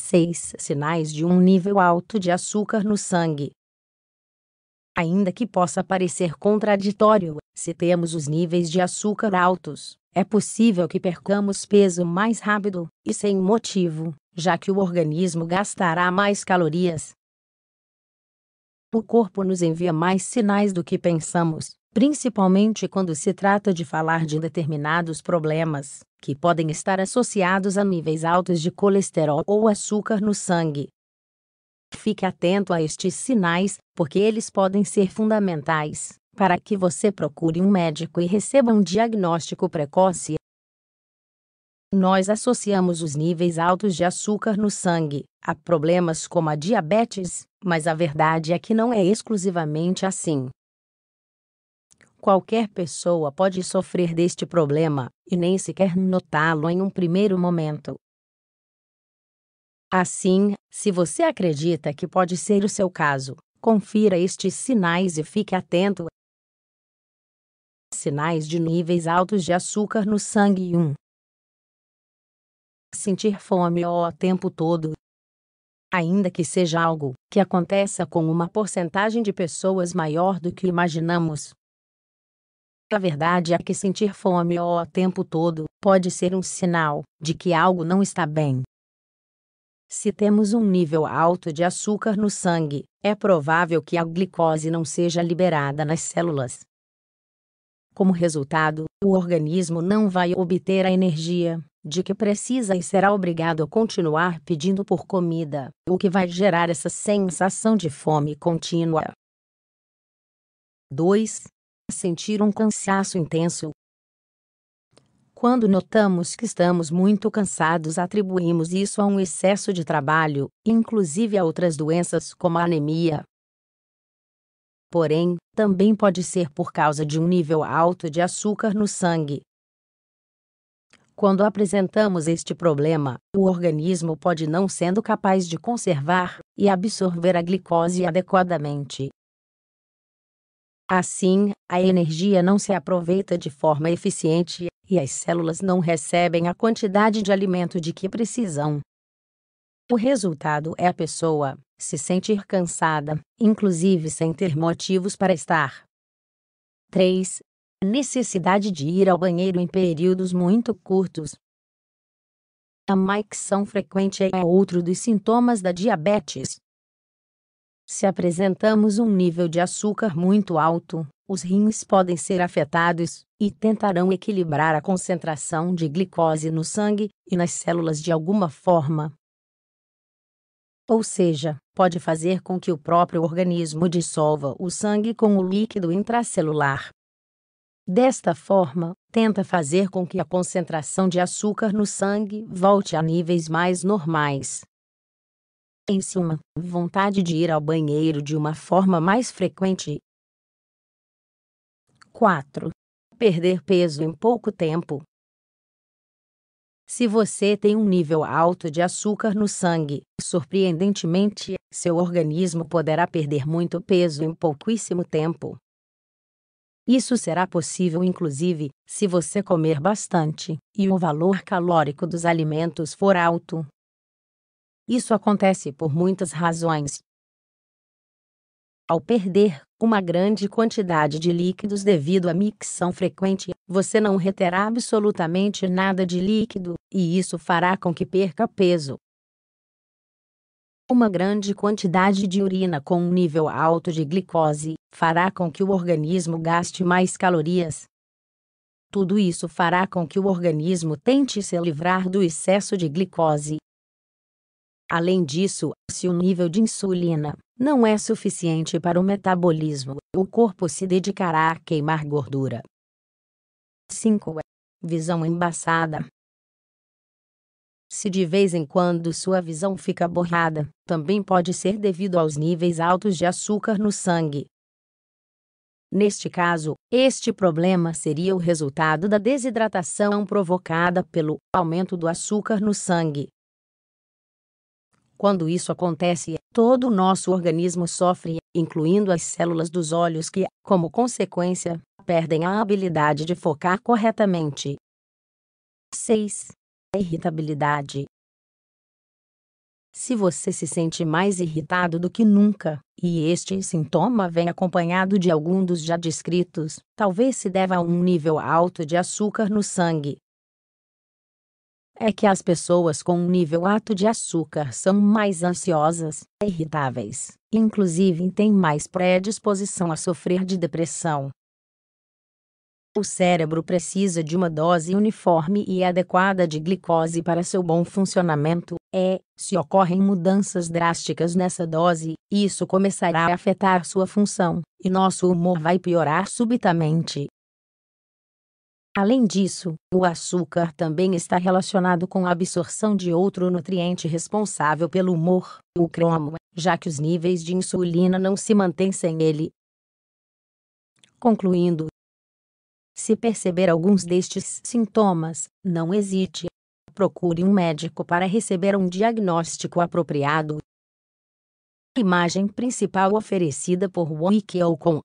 6 sinais de um nível alto de açúcar no sangue. Ainda que possa parecer contraditório, se temos os níveis de açúcar altos, é possível que percamos peso mais rápido e sem motivo, já que o organismo gastará mais calorias. O corpo nos envia mais sinais do que pensamos, principalmente quando se trata de falar de determinados problemas, que podem estar associados a níveis altos de colesterol ou açúcar no sangue. Fique atento a estes sinais, porque eles podem ser fundamentais para que você procure um médico e receba um diagnóstico precoce. Nós associamos os níveis altos de açúcar no sangue a problemas como a diabetes, mas a verdade é que não é exclusivamente assim. Qualquer pessoa pode sofrer deste problema, e nem sequer notá-lo em um primeiro momento. Assim, se você acredita que pode ser o seu caso, confira estes sinais e fique atento. Sinais de níveis altos de açúcar no sangue. 1. Sentir fome o tempo todo. Ainda que seja algo que aconteça com uma porcentagem de pessoas maior do que imaginamos. A verdade é que sentir fome o tempo todo pode ser um sinal de que algo não está bem. Se temos um nível alto de açúcar no sangue, é provável que a glicose não seja liberada nas células. Como resultado, o organismo não vai obter a energia de que precisa e será obrigado a continuar pedindo por comida, o que vai gerar essa sensação de fome contínua. 2. Sentir um cansaço intenso. Quando notamos que estamos muito cansados, atribuímos isso a um excesso de trabalho, inclusive a outras doenças como a anemia. Porém, também pode ser por causa de um nível alto de açúcar no sangue. Quando apresentamos este problema, o organismo pode não sendo capaz de conservar e absorver a glicose adequadamente. Assim, a energia não se aproveita de forma eficiente e as células não recebem a quantidade de alimento de que precisam. O resultado é a pessoa se sentir cansada, inclusive sem ter motivos para estar. 3. Necessidade de ir ao banheiro em períodos muito curtos. A micção frequente é outro dos sintomas da diabetes. Se apresentamos um nível de açúcar muito alto, os rins podem ser afetados e tentarão equilibrar a concentração de glicose no sangue e nas células de alguma forma. Ou seja, pode fazer com que o próprio organismo dissolva o sangue com o líquido intracelular. Desta forma, tenta fazer com que a concentração de açúcar no sangue volte a níveis mais normais. Em suma, vontade de ir ao banheiro de uma forma mais frequente. 4. Perder peso em pouco tempo. Se você tem um nível alto de açúcar no sangue, surpreendentemente, seu organismo poderá perder muito peso em pouquíssimo tempo. Isso será possível inclusive se você comer bastante e o valor calórico dos alimentos for alto. Isso acontece por muitas razões. Ao perder uma grande quantidade de líquidos devido à micção frequente, você não reterá absolutamente nada de líquido, e isso fará com que perca peso. Uma grande quantidade de urina com um nível alto de glicose fará com que o organismo gaste mais calorias. Tudo isso fará com que o organismo tente se livrar do excesso de glicose. Além disso, se o nível de insulina não é suficiente para o metabolismo, o corpo se dedicará a queimar gordura. 5. Visão embaçada. Se de vez em quando sua visão fica borrada, também pode ser devido aos níveis altos de açúcar no sangue. Neste caso, este problema seria o resultado da desidratação provocada pelo aumento do açúcar no sangue. Quando isso acontece, todo o nosso organismo sofre, incluindo as células dos olhos que, como consequência, perdem a habilidade de focar corretamente. 6. Irritabilidade. Se você se sente mais irritado do que nunca, e este sintoma vem acompanhado de algum dos já descritos, talvez se deva a um nível alto de açúcar no sangue. É que as pessoas com um nível alto de açúcar são mais ansiosas, irritáveis, e inclusive têm mais predisposição a sofrer de depressão. O cérebro precisa de uma dose uniforme e adequada de glicose para seu bom funcionamento. Se ocorrem mudanças drásticas nessa dose, isso começará a afetar sua função, e nosso humor vai piorar subitamente. Além disso, o açúcar também está relacionado com a absorção de outro nutriente responsável pelo humor, o cromo, já que os níveis de insulina não se mantêm sem ele. Concluindo, se perceber alguns destes sintomas, não hesite. Procure um médico para receber um diagnóstico apropriado. Imagem principal oferecida por Wiki ou com